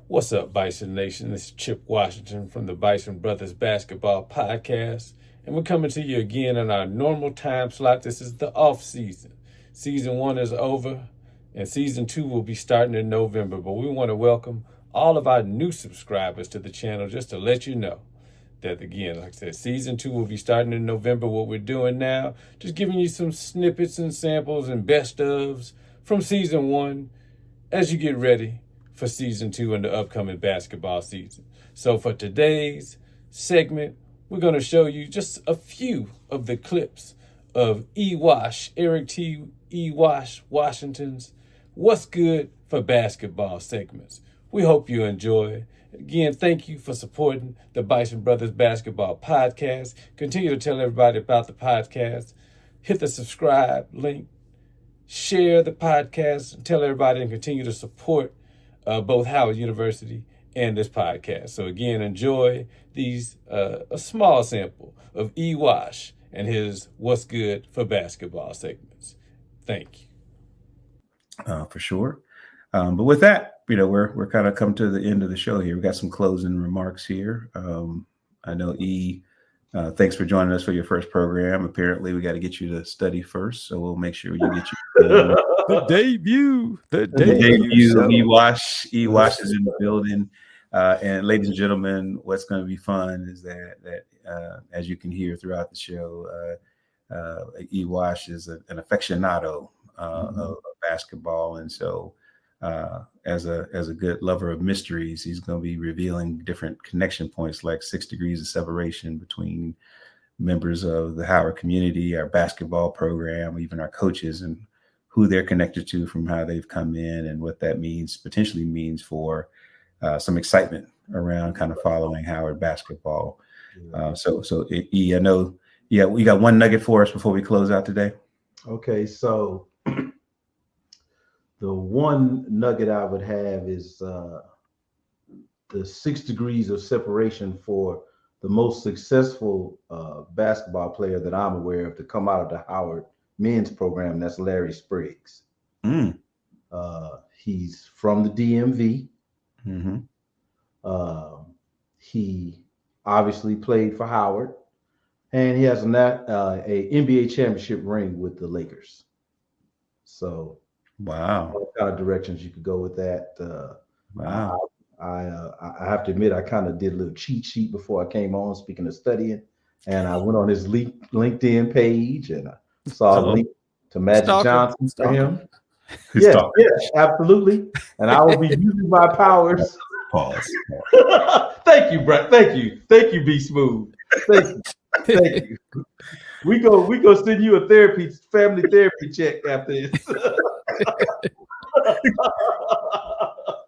What's up, Bison Nation? This is Chip Washington from the Bison Brothers Basketball Podcast, and we're coming to you again in our normal time slot. This is the off season. Season 1 is over, and Season 2 will be starting in November, but we want to welcome all of our new subscribers to the channel just to let you know that, again, like I said, Season 2 will be starting in November. What we're doing now, just giving you some snippets and samples and best ofs from Season 1 as you get ready for Season 2 and the upcoming basketball season. So for today's segment, we're going to show you just a few of the clips of EWash, Eric T. EWash Washington's What's Good for Basketball segments. We hope you enjoy. Again, thank you for supporting the Bison Brothers Basketball Podcast. Continue to tell everybody about the podcast. Hit the subscribe link. Share the podcast and tell everybody, and continue to support both Howard University and this podcast. So again, enjoy these a small sample of EWash and his What's Good for Basketball segments. Thank you. For sure. But with that, we're kind of come to the end of the show here. We got some closing remarks here. I know thanks for joining us for your first program. Apparently, we got to get you to study first, so we'll make sure you get the debut. The debut. EWash is in the building, and ladies and gentlemen, what's going to be fun is that as you can hear throughout the show, EWash is an aficionado of basketball, and so as a good lover of mysteries, he's going to be revealing different connection points, like 6 degrees of separation between members of the Howard community, our basketball program, even our coaches, and who they're connected to from how they've come in and what that potentially means for some excitement around kind of following Howard basketball. So E, I know, we got one nugget for us before we close out today. Okay, so the one nugget I would have is the 6 degrees of separation for the most successful basketball player that I'm aware of to come out of the Howard men's program. And that's Larry Spriggs. He's from the DMV. He obviously played for Howard, and he has a NBA championship ring with the Lakers. So, wow, what kind of directions you could go with that? Wow. I have to admit, I kind of did a little cheat sheet before I came on, speaking of studying, and I went on his LinkedIn page and I saw a link to Magic Johnson for him. Yes, absolutely. And I will be using my powers. Pause. Thank you, Brett. Thank you, B Smooth. Thank you. We go send you a family therapy check after this.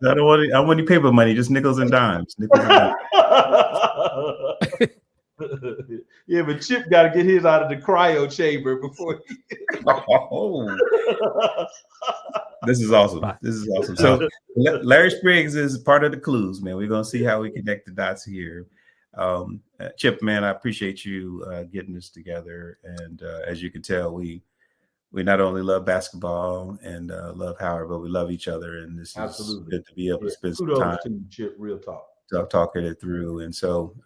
I don't want any paper money, just nickels and dimes. Yeah, but Chip got to get his out of the cryo chamber before he... This is awesome. So Larry Spriggs is part of the clues, man. We're going to see how we connect the dots here. Chip, man, I appreciate you getting this together. And as you can tell, we not only love basketball and love Howard, but we love each other. And this is good to be able to spend some time to you, Chip, real talk. Talking it through. And so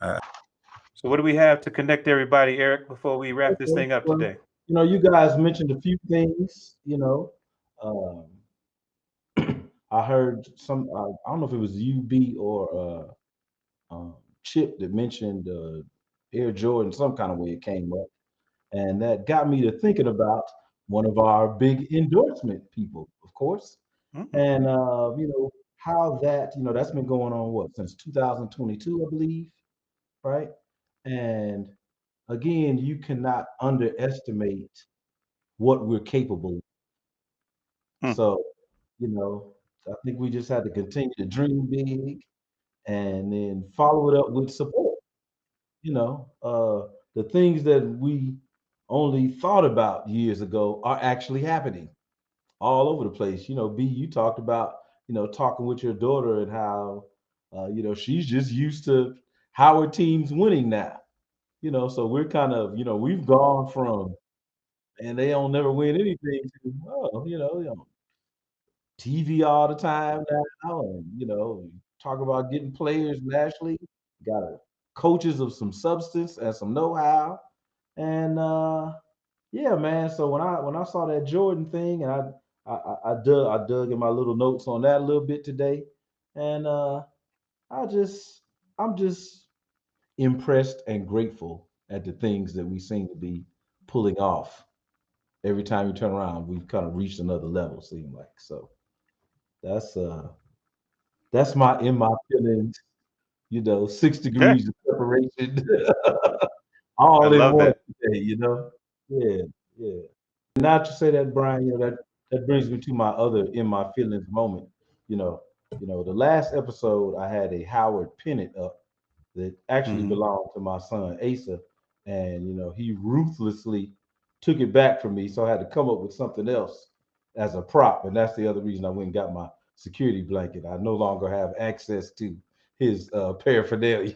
what do we have to connect everybody, Eric, before we wrap this thing up today? You guys mentioned a few things, I heard some, I don't know if it was UB or Chip that mentioned Air Jordan, some kind of way it came up. And that got me to thinking about one of our big endorsement people, of course. And, how that's been going on, since 2022, I believe, right? And again, you cannot underestimate what we're capable of. So, I think we just had to continue to dream big and then follow it up with support. The things that we only thought about years ago are actually happening all over the place. B, you talked about, talking with your daughter and how, she's just used to Howard teams winning now. So we're kind of, we've gone from, and they don't never win anything to, TV all the time now, and talk about getting players nationally. Got coaches of some substance and some know-how, and yeah, man. So when I saw that Jordan thing, and I dug in my little notes on that a little bit today, and I just I'm just impressed and grateful at the things that we seem to be pulling off. Every time you turn around, we've kind of reached another level. Seem like so. That's uh that's my in my feelings. 6 degrees of separation, I all in love one that. today. Yeah, yeah. Not to say that, Brian. That brings me to my other in my feelings moment. You know, the last episode I had a Howard pennant up that actually Hmm. belonged to my son Asa, and he ruthlessly took it back from me. So I had to come up with something else as a prop, and that's the other reason I went and got my security blanket. I no longer have access to his paraphernalia.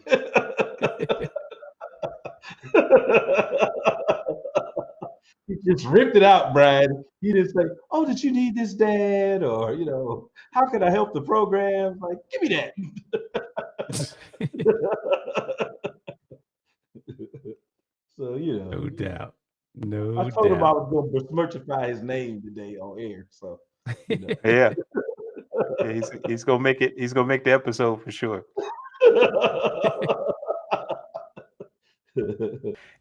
He just ripped it out, Brian. He didn't say, "Oh, did you need this, Dad?" Or "How can I help the program?" Like, give me that. So No doubt. I No told him I doubt. was going to besmirchify his name today on air. So you know. Yeah, yeah. He's gonna make it. He's gonna make the episode for sure.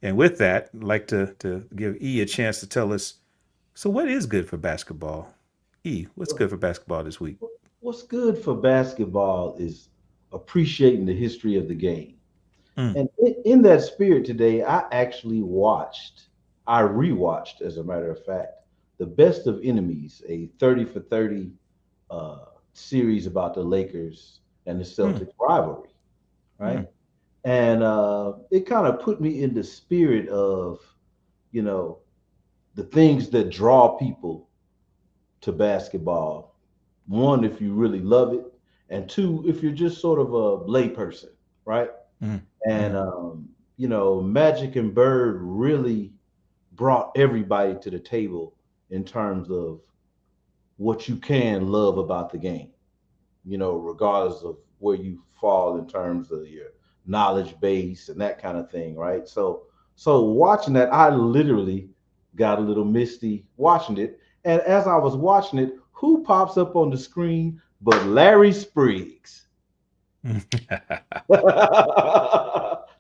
And with that, I'd like to give E a chance to tell us. So, what is good for basketball? E, what's good for basketball this week? What's good for basketball is appreciating the history of the game. Mm, And in that spirit today, I rewatched, as a matter of fact, The Best of Enemies, a 30 for 30 series about the Lakers and the mm, Celtics rivalry, right? mm, And it kind of put me in the spirit of, you know, the things that draw people to basketball. One, if you really love it, and two, if you're just sort of a layperson, right? mm, And mm. Magic and Bird really brought everybody to the table in terms of what you can love about the game. Regardless of where you fall in terms of your knowledge base and that kind of thing, right? So watching that, I literally got a little misty watching it. And as I was watching it, who pops up on the screen but Larry Spriggs?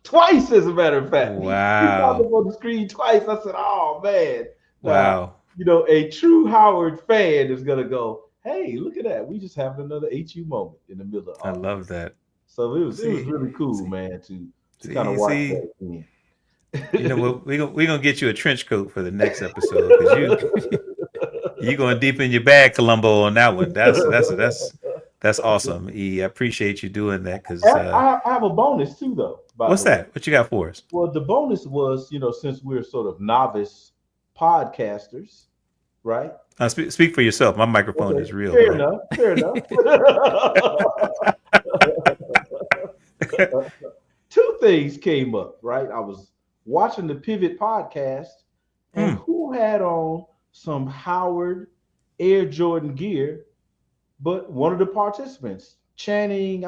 Twice, as a matter of fact. He popped Wow. up on the screen twice. I said, "Oh man!" Now, Wow. a true Howard fan is gonna go, "Hey, look at that! We just having another HU moment in the middle of I all of love this." that. So it was See, really cool, see, man, to kind of watch see. that again. You know what? We gonna get you a trench coat for the next episode because you going deep in your bag, Columbo, on that one. That's awesome. E, I appreciate you doing that because I have a bonus too, though. By what's the way, that? What you got for us? well, the bonus was, since we're sort of novice podcasters, right? Speak for yourself. My microphone Okay, is real, fair bro. enough. Fair enough. Two things came up, right? I was watching the Pivot podcast, and Mm, who had on some Howard Air Jordan gear, but one of the participants, Channing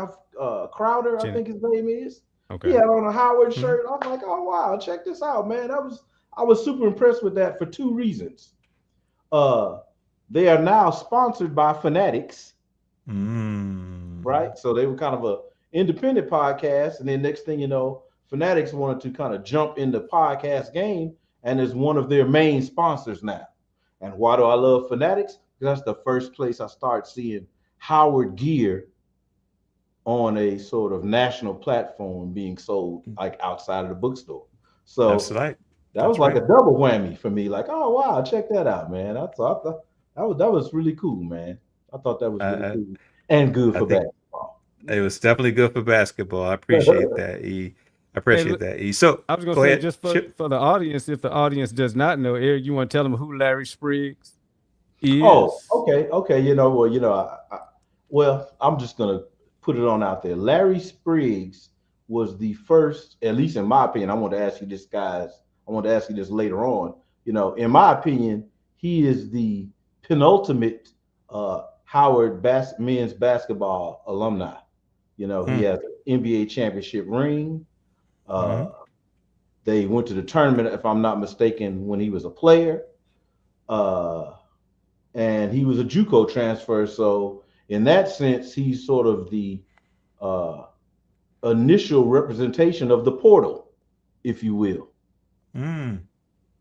Crowder, I Jenny. think his name is. He Okay. had on a Howard mm, shirt. I was like, oh wow, check this out, man. I was super impressed with that for two reasons. Uh, they are now sponsored by Fanatics, mm. right? So they were kind of a independent podcast, and then next thing you know, Fanatics wanted to kind of jump in the podcast game, and is one of their main sponsors now. And why do I love Fanatics? Because that's the first place I start seeing Howard gear on a sort of national platform being sold like outside of the bookstore. That's So right. that was That's like a right. double whammy for me. Like, oh wow, check that out, man. I thought that was really cool, man. I thought that was I, really I cool and good I for think basketball. it was definitely good for basketball. I appreciate that, E. I Hey, appreciate look, that, E. So I was gonna go say ahead. just for the audience, if the audience does not know, Eric, you want to tell them who Larry Spriggs Oh, is? okay. Well, I'm just gonna put it on out there. Larry Spriggs was the first, at least in my opinion. I want to ask you this, guys. I want to ask you this later on. In my opinion, he is the penultimate Howard men's basketball alumni. You know, he has an NBA championship ring. They went to the tournament, if I'm not mistaken, when he was a player. And he was a JUCO transfer. So in that sense, he's sort of the initial representation of the portal, if you will.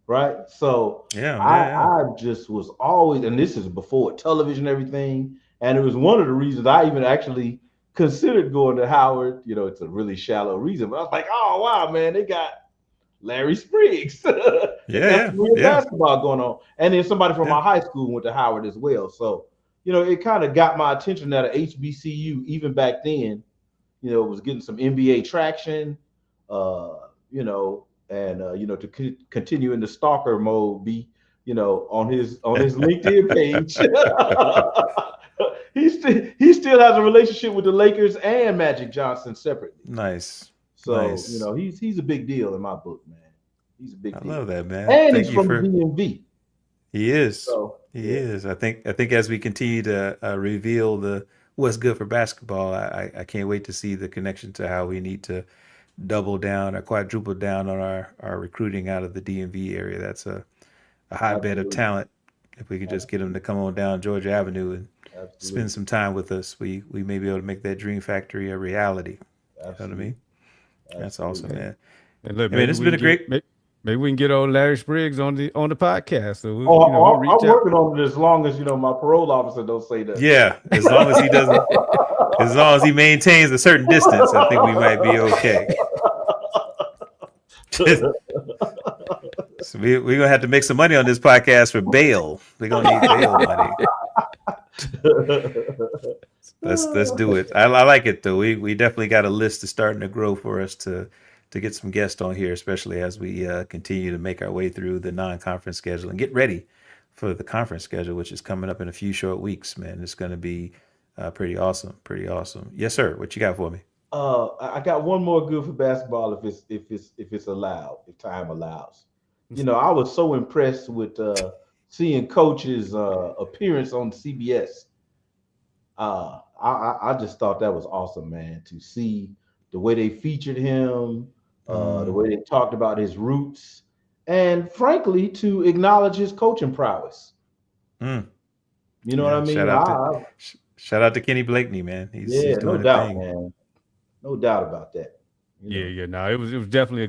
Right. So I just was always, and this is before television, everything. And it was one of the reasons I even actually considered going to Howard. You know, it's a really shallow reason, but I was like, oh wow, man, they got Larry Spriggs. Basketball going on. And then somebody from my high school went to Howard as well. So, you know, it kind of got my attention that HBCU, even back then, you know, was getting some NBA traction, you know, and, you know, to continue in the stalker mode, you know, on his LinkedIn page. he still has a relationship with the Lakers and Magic Johnson separately. Nice. So, you know, he's a big deal in my book, man. He's a big deal. I love that, man. And he's from the DMV. He is. He is. I think as we continue to reveal what's good for basketball, I can't wait to see the connection to how we need to double down or quadruple down on our recruiting out of the DMV area. That's a hotbed of talent. If we could just get them to come on down Georgia Avenue and spend some time with us, we may be able to make that dream factory a reality. You know what I mean? That's awesome, man. And look, man, it's been a great. Maybe we can get old Larry Spriggs on the podcast. So we'll I'm working on it as long as, you know, my parole officer don't say that. Yeah, as long as he doesn't, as long as he maintains a certain distance, I think we might be okay. So we're gonna have to make some money on this podcast for bail. We're gonna need bail money. Let's do it. I like it though. We definitely got a list that's starting to grow for us to get some guests on here, especially as we continue to make our way through the non-conference schedule and get ready for the conference schedule, which is coming up in a few short weeks. Man, it's going to be pretty awesome. Pretty awesome. Yes, sir. What you got for me? I got one more good for basketball if it's allowed, if time allows. You know, I was so impressed with seeing Coach's appearance on CBS. I just thought that was awesome, man, to see the way they featured him, the way they talked about his roots, and frankly, to acknowledge his coaching prowess. You know what I mean? Shout out to Kenny Blakeney, man. He's doing no doubt, man. No doubt about that. No, it was definitely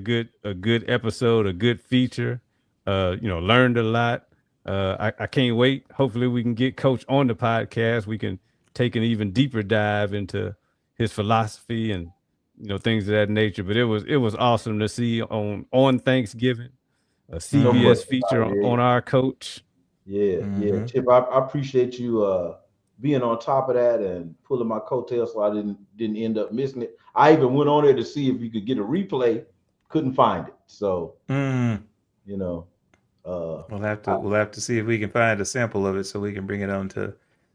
a good episode, a good feature. You know, learned a lot. I can't wait. Hopefully, we can get Coach on the podcast. We can take an even deeper dive into his philosophy and, you know, things of that nature. But it was awesome to see on Thanksgiving a CBS feature on our coach. Yeah, Chip, I appreciate you being on top of that and pulling my coattails so I didn't end up missing it. I even went on there to see if you could get a replay, couldn't find it. So you know, we'll have to see if we can find a sample of it so we can bring it on to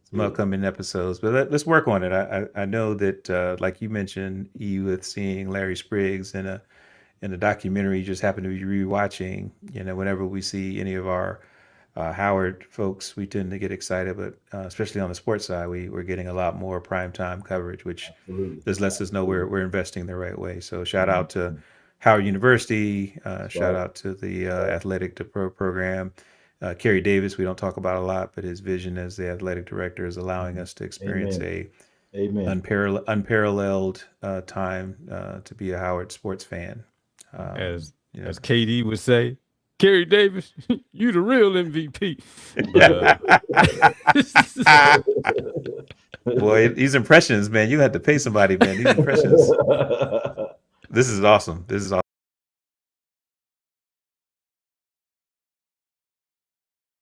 some upcoming episodes. But let's work on it. I know that like you mentioned, with seeing Larry Spriggs in a documentary you just happen to be rewatching. You know, whenever we see any of our Howard folks, we tend to get excited, but especially on the sports side, we're getting a lot more primetime coverage, which just lets us know we're investing the right way. So shout out to Howard University, shout out to the athletic program. Kerry Davis, we don't talk about a lot, but his vision as the athletic director is allowing us to experience unparalleled time to be a Howard sports fan. As KD would say, Kerry Davis, you the real MVP. Boy, these impressions, man, you had to pay somebody, man. These impressions. This is awesome.